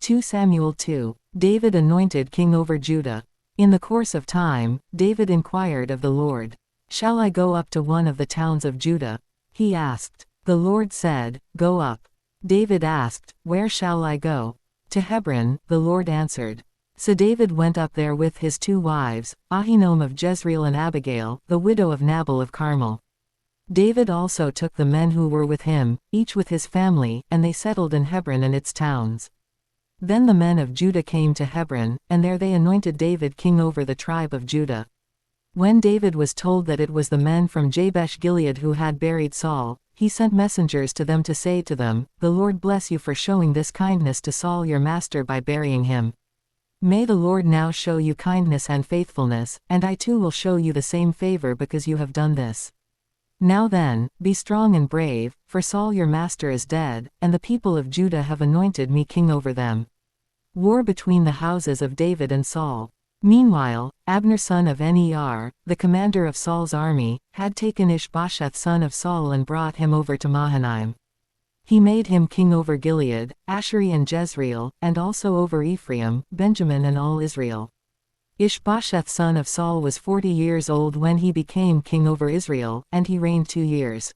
2 Samuel 2. David anointed king over Judah. In the course of time, David inquired of the Lord, "Shall I go up to one of the towns of Judah?" He asked. The Lord said, "Go up." David asked, "Where shall I go?" "To Hebron," the Lord answered. So David went up there with his 2 wives, Ahinoam of Jezreel and Abigail, the widow of Nabal of Carmel. David also took the men who were with him, each with his family, and they settled in Hebron and its towns. Then the men of Judah came to Hebron, and there they anointed David king over the tribe of Judah. When David was told that it was the men from Jabesh Gilead who had buried Saul, he sent messengers to them to say to them, "The Lord bless you for showing this kindness to Saul your master by burying him. May the Lord now show you kindness and faithfulness, and I too will show you the same favor because you have done this. Now then, be strong and brave, for Saul your master is dead, and the people of Judah have anointed me king over them." War between the houses of David and Saul. Meanwhile, Abner son of Ner, the commander of Saul's army, had taken Ishbosheth son of Saul and brought him over to Mahanaim. He made him king over Gilead, Asher and Jezreel, and also over Ephraim, Benjamin and all Israel. Ishbosheth son of Saul was 40 years old when he became king over Israel, and he reigned 2 years.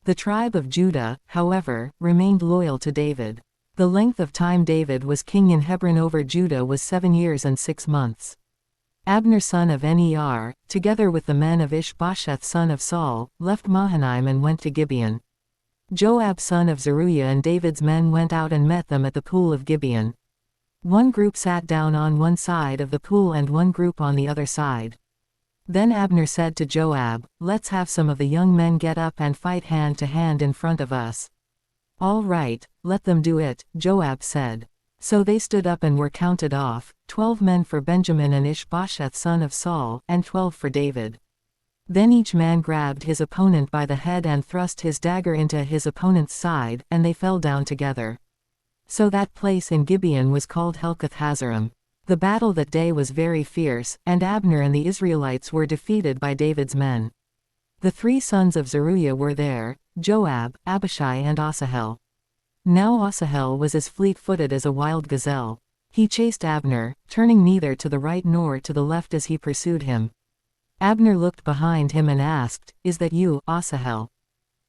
The tribe of Judah, however, remained loyal to David. The length of time David was king in Hebron over Judah was 7 years and 6 months. Abner son of Ner, together with the men of Ishbosheth son of Saul, left Mahanaim and went to Gibeon. Joab son of Zeruiah and David's men went out and met them at the pool of Gibeon. One group sat down on one side of the pool and one group on the other side. Then Abner said to Joab, "Let's have some of the young men get up and fight hand to hand in front of us." "All right, let them do it," Joab said. So they stood up and were counted off, 12 men for Benjamin and Ishbosheth son of Saul, and 12 for David. Then each man grabbed his opponent by the head and thrust his dagger into his opponent's side, and they fell down together. So that place in Gibeon was called Helkath Hazarim. The battle that day was very fierce, and Abner and the Israelites were defeated by David's men. The 3 sons of Zeruiah were there, Joab, Abishai and Asahel. Now Asahel was as fleet-footed as a wild gazelle. He chased Abner, turning neither to the right nor to the left as he pursued him. Abner looked behind him and asked, "Is that you, Asahel?"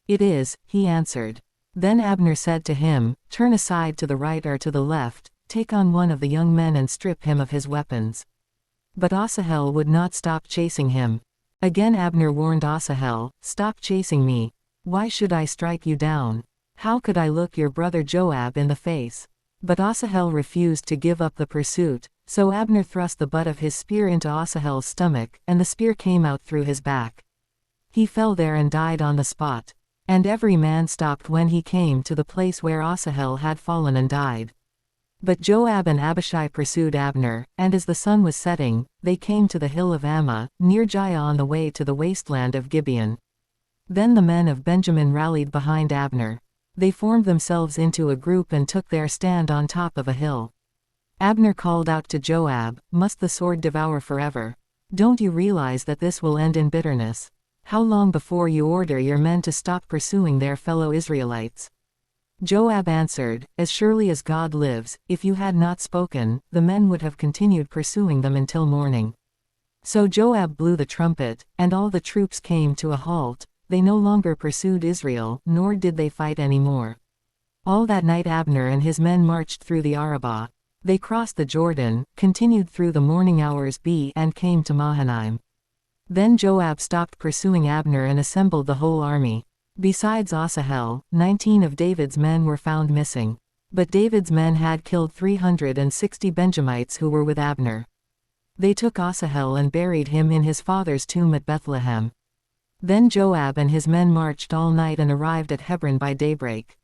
"It is," he answered. Then Abner said to him, "Turn aside to the right or to the left, take on one of the young men and strip him of his weapons." But Asahel would not stop chasing him. Again Abner warned Asahel, "Stop chasing me. Why should I strike you down? How could I look your brother Joab in the face?" But Asahel refused to give up the pursuit, so Abner thrust the butt of his spear into Asahel's stomach, and the spear came out through his back. He fell there and died on the spot. And every man stopped when he came to the place where Asahel had fallen and died. But Joab and Abishai pursued Abner, and as the sun was setting, they came to the hill of Ammah, near Giah on the way to the wasteland of Gibeon. Then the men of Benjamin rallied behind Abner. They formed themselves into a group and took their stand on top of a hill. Abner called out to Joab, "Must the sword devour forever? Don't you realize that this will end in bitterness? How long before you order your men to stop pursuing their fellow Israelites?" Joab answered, "As surely as God lives, if you had not spoken, the men would have continued pursuing them until morning." So Joab blew the trumpet, and all the troops came to a halt. They no longer pursued Israel, nor did they fight any more. All that night Abner and his men marched through the Arabah. They crossed the Jordan, continued through the morning hours and came to Mahanaim. Then Joab stopped pursuing Abner and assembled the whole army. Besides Asahel, 19 of David's men were found missing. But David's men had killed 360 Benjamites who were with Abner. They took Asahel and buried him in his father's tomb at Bethlehem. Then Joab and his men marched all night and arrived at Hebron by daybreak.